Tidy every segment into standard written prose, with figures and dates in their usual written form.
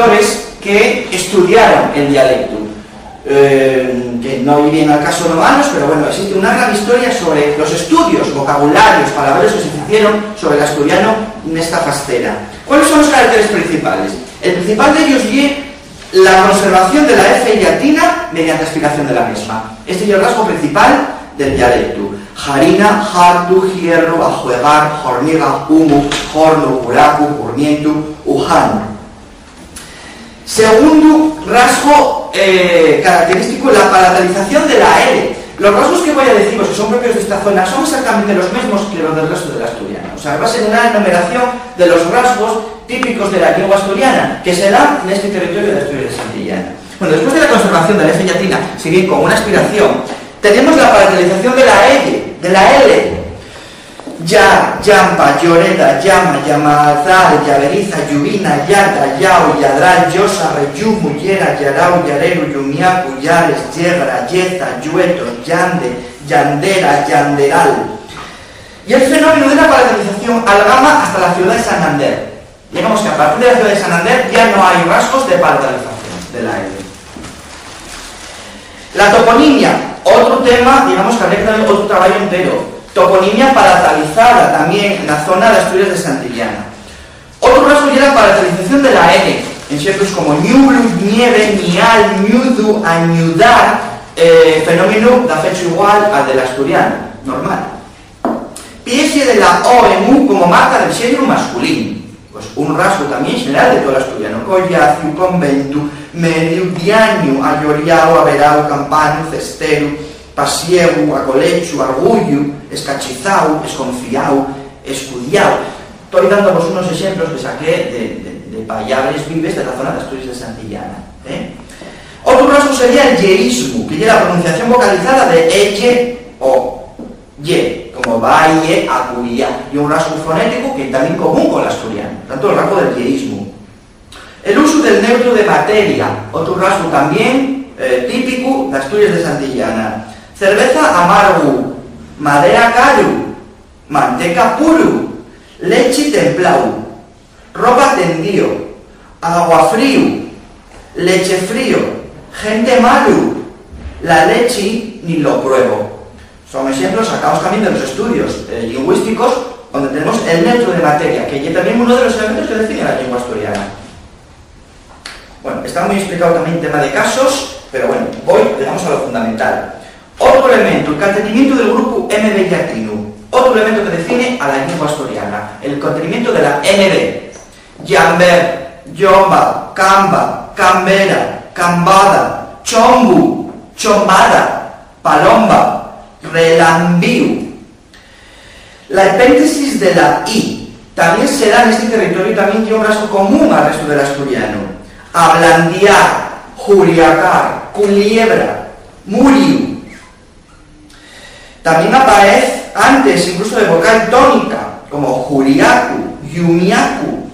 escritores que estudiaron el dialecto, que no irían al caso romanos, pero bueno, existe una gran historia sobre los estudios, vocabularios, palabras que se hicieron sobre el asturiano en esta fastera. ¿Cuáles son los caracteres principales? El principal de ellos es la conservación de la F latina mediante aspiración de la misma. Este es el rasgo principal del dialecto. Jarina, hartu, hierro, ajuegar, hormiga, humo, horno, huracu, hurmientu, ujano. Segundo rasgo característico, la palatalización de la L. Los rasgos que voy a deciros, que son propios de esta zona, son exactamente los mismos que los del resto del asturiano. O sea, va a ser una enumeración de los rasgos típicos de la lengua asturiana que se dan en este territorio de Asturias de Santillana. Bueno, después de la conservación de la F latina, si bien con una aspiración, tenemos la palatalización de la L, Ya, yampa, lloreda, llama, llamazal, llaveriza, lluvina, yada, yao, yadral, yosa, reyumu, yera, yarau, yareru, yumiacu, yares, yegra, yeza, yueto, yande, yandera, yanderal. Y el fenómeno de la palatalización algama hasta la ciudad de Santander. Digamos que a partir de la ciudad de Santander ya no hay rasgos de palatalización de la L. La toponimia, otro tema, digamos que habría que dar otro trabajo entero. Toponimia palatalizada también en la zona de Asturias de Santillana. Otro rasgo ya la palatalización de la N, en ciertos como ñublu, nieve, nial, ñudu, añudar, fenómeno da fecho igual al del asturiano, normal. Piese de la O en U como marca del género masculino, pues un rasgo también general de todo el asturiano. Collacio, conventu, meridiano, ayoriao, averao, campano, cestero, pasiegu, acolechu, argullo, escachizau, esconfiau, escudiau. Estoy dándoos unos ejemplos que saqué de palabras vives de la zona de Asturias de Santillana. Otro rasgo sería el yeísmo, que es la pronunciación vocalizada de eye o ye, como valle, acuya, y un rasgo fonético que es también común con el asturiano, tanto el rasgo del yeísmo. El uso del neutro de materia, otro rasgo también típico de Asturias de Santillana. Cerveza amargu, madera caru, manteca puru, leche templao, ropa tendido, agua frío, leche frío, gente malu, la leche ni lo pruebo. Son ejemplos sacados también de los estudios lingüísticos, donde tenemos el neutro de materia, que es también uno de los elementos que define la lengua asturiana. Bueno, está muy explicado también el tema de casos, pero bueno, llegamos a lo fundamental. Otro elemento, el contenimiento del grupo MB latino. Otro elemento que define a la lengua asturiana. El contenimiento de la MB. Yamber, yomba, camba, cambera, cambada, chombu, chombada, palomba, relambíu. La epéntesis de la I también se da en este territorio y también tiene un rasgo común al resto del asturiano. Ablandiar, juriacar, culiebra, muriu. También aparece antes incluso de vocal tónica, como juriacu, yumiacu.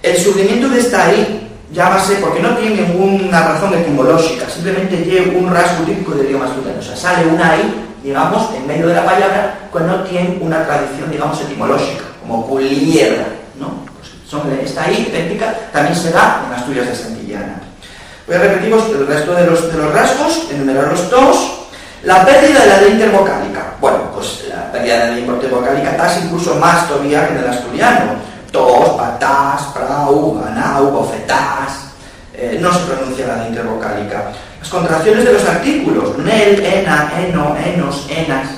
El surgimiento de esta I, llámase, porque no tiene ninguna razón etimológica, simplemente lleva un rasgo típico del idioma asturiano. O sea, sale una I, digamos, en medio de la palabra, cuando no tiene una tradición, digamos, etimológica, como culiebra, ¿no? Pues esta I idéntica también se da en Asturias de Santillana. Voy a repetir el resto de los rasgos, enumerarlos todos. La pérdida de la ley intervocálica. Bueno, pues la pérdida de la ley intervocálica está incluso más todavía que en el asturiano. Tos, patás, prau, ganau, bofetás. No se pronuncia la ley intervocálica. Las contracciones de los artículos. Nel, ena, eno, enos, enas.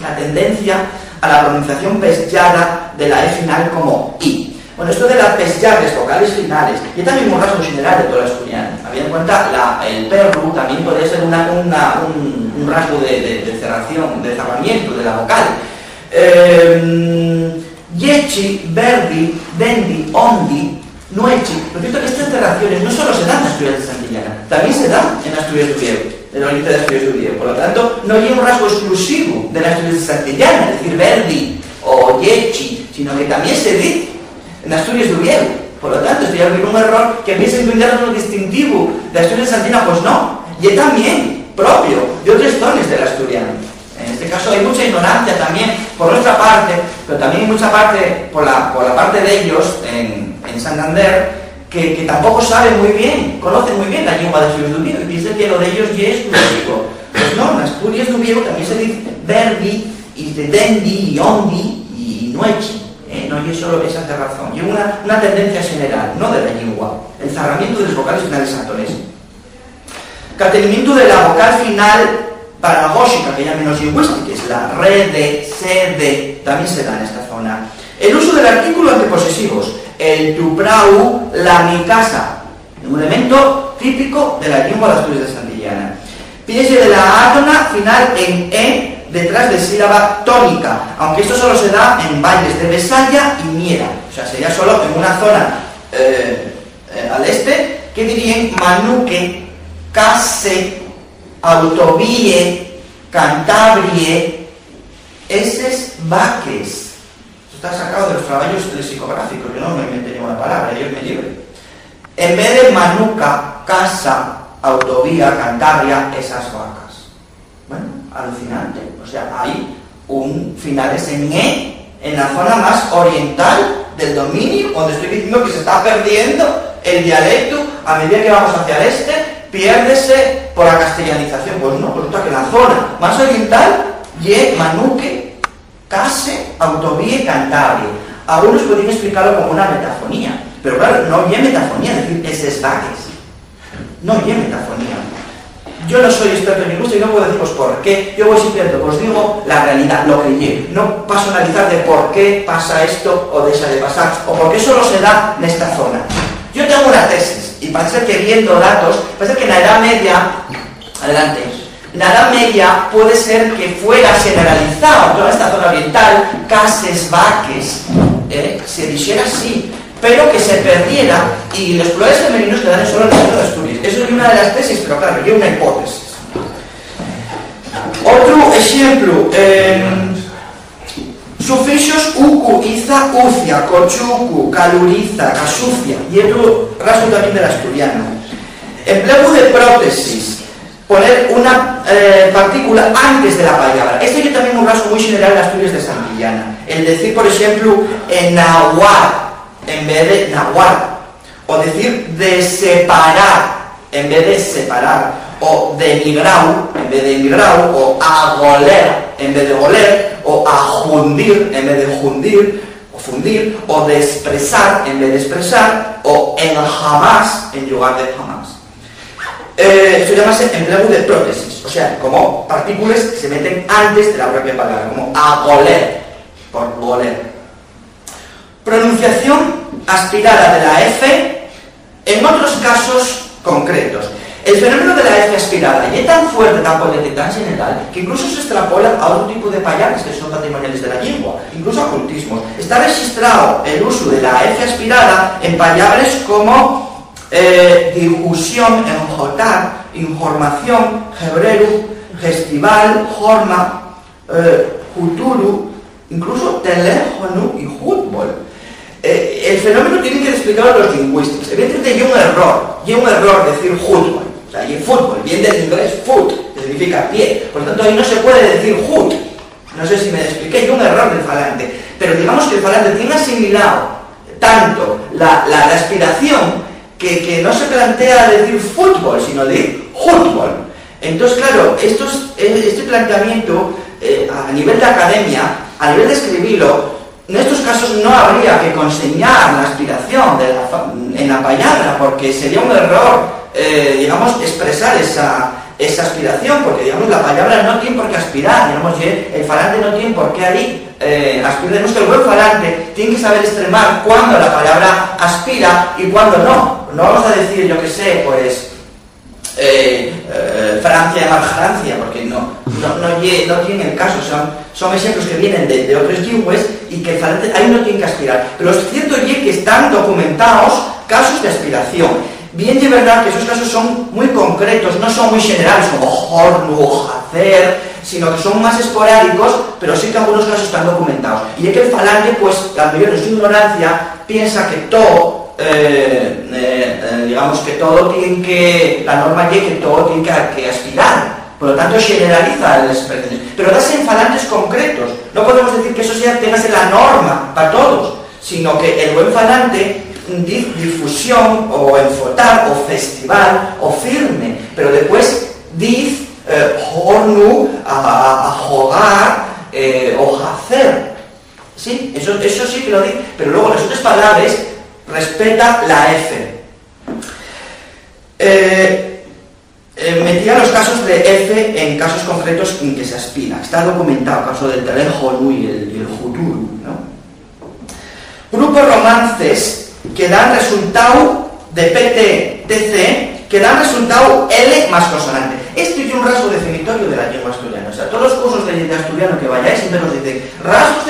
La tendencia a la pronunciación pesyada de la E final como I. Bueno, esto de las pesyades, vocales finales, y también un rasgo general de todo el asturiano. Habida en cuenta, el perro también puede ser un rasgo de cerración, de cerramiento de la vocal. Yechi, verdi, dendi, ondi, nuechi. Por cierto que estas cerraciones no solo se dan en Asturias de Santillana, también se dan en Asturias de Ubieu, en la lista de Asturias de Ubieu. Por lo tanto, no hay un rasgo exclusivo de las Asturias de Santillana, es decir, verdi o yechi, sino que también se dice en Asturias de Ubieu. Por lo tanto, estoy hablando de un error que piensa en un distintivo de Asturias de Santillana, pues no, y es también propio de otras zonas del asturiano. En este caso hay mucha ignorancia también por nuestra parte, pero también hay mucha parte por la parte de ellos en en Santander, que tampoco sabe muy bien, conoce muy bien la lengua de Asturias de Ubiego y piensa que lo de ellos ya es Ubiego. Pues no, en Asturias de Ubiego también se dice verbi, y de dendi, y ondi, y nuechi. No hay solo esa razón. Y una tendencia general, no de la lengua. El cerramiento de las vocales finales actuales. Catenimiento de la vocal final paragógica, que ya menos lingüística, que es la re, de, se, de, también se da en esta zona. El uso del artículo anteposesivos, el tu prau, la mi casa, un elemento típico de la lengua de Asturias de Santillana. Fíjese de la átona final en e, detrás de sílaba tónica, aunque esto solo se da en valles de Besaya y Miera, o sea, sería solo en una zona al este, que dirían Manuque, Case, Autovie, Cantabrie, eses vaques. Esto está sacado de los trabajos lexicográficos, yo no me inventé ninguna palabra, Dios me libre. En vez de Manuca, Casa, Autovía, Cantabria, esas vacas. Bueno, alucinante. O sea, hay un finales en E, en la zona más oriental del dominio, donde estoy diciendo que se está perdiendo el dialecto a medida que vamos hacia el este, piérdese por la castellanización. Pues no, resulta que la zona más oriental, ye, Manuque, Case, Autovía y Cantabria. Algunos podrían explicarlo como una metafonía, pero claro, no ye metafonía, es decir, eses vaques. No ye metafonía. Yo no soy experto en lingüística y no puedo deciros por qué. Yo voy simplemente, os digo la realidad, lo que lleve. No paso a analizar de por qué pasa esto o deja de pasar, o por qué solo se da en esta zona. Yo tengo una tesis, y parece que viendo datos, parece que en la Edad Media, adelante, en la Edad Media puede ser que fuera generalizado toda esta zona oriental, cases, vaques, se dijera así, pero que se perdiera y los plurales femeninos quedaran solo en el centro de Asturias. Eso es una de las tesis, pero claro, yo una hipótesis. Otro ejemplo, sufixos ucu, iza, ucia, cochucu, caluriza, casucia, y otro rasgo también del asturiano. Empleo de prótesis, poner una partícula antes de la palabra. Esto yo también un rasgo muy general de Asturias de Santillana. El decir, por ejemplo, en nahuar en vez de nahuar, o decir de separar en vez de separar, o de migrau en vez de migrau, o a goler en vez de goler, o a jundir en vez de jundir, o fundir, o de expresar en vez de expresar, o en jamás en lugar de jamás. Esto llama empleo de prótesis, o sea, como partículas que se meten antes de la propia palabra, como a goler, por goler. Pronunciación aspirada de la F en otros casos concretos. El fenómeno de la F aspirada es tan fuerte, tan potente, tan general, que incluso se extrapola a otro tipo de palabras que son patrimoniales de la lengua, incluso a cultismos. Está registrado el uso de la F aspirada en palabras como difusión, enjotar, información, hebreru, festival, jorma, futuru, incluso teléfono y fútbol. El fenómeno tiene que explicarlo los lingüistas. Evidentemente hay un error decir fútbol. O sea, y fútbol, viene del inglés foot, que significa pie. Por lo tanto, ahí no se puede decir foot. No sé si me expliqué, hay un error del falante. Pero digamos que el falante tiene asimilado tanto la aspiración que no se plantea decir fútbol, sino decir fútbol. Entonces, claro, este planteamiento a nivel de academia, a nivel de escribirlo, en estos casos no habría que conseñar la aspiración en la palabra, porque sería un error, digamos, expresar esa aspiración, porque, digamos, la palabra no tiene por qué aspirar, digamos, el falante no tiene por qué ahí aspirar. Digamos que el buen falante tiene que saber extremar cuándo la palabra aspira y cuándo no. No vamos a decir, yo qué sé, pues, Francia llamar Francia, porque no tiene el caso, son ejemplos que vienen de otros lenguas y que el falante ahí no tiene que aspirar. Pero es cierto que están documentados casos de aspiración. Bien de verdad que esos casos son muy concretos, no son muy generales, como hornu, hacer, sino que son más esporádicos, pero sí que algunos casos están documentados. Y es que el falante, pues, al menos en su ignorancia, piensa que todo, digamos que todo tiene que, la norma es que todo tiene que aspirar, por lo tanto generaliza las expresiones, pero das en falantes concretos. No podemos decir que eso sea temas de la norma para todos, sino que el buen falante difusión, o enfotar, o festival, o firme, pero después diz hornu, a jugar, o hacer. ¿Sí? Eso sí que lo dice, pero luego las otras palabras respeta la F. Metía los casos de F en casos concretos en que se aspira. Está documentado el caso del teléfono y el futuro, ¿no? Grupos romances que dan resultado de PT-TC, que dan resultado L más consonante. Esto es un rasgo definitorio de la lengua asturiana. O sea, todos los cursos de asturiano que vayáis siempre nos dicen rasgos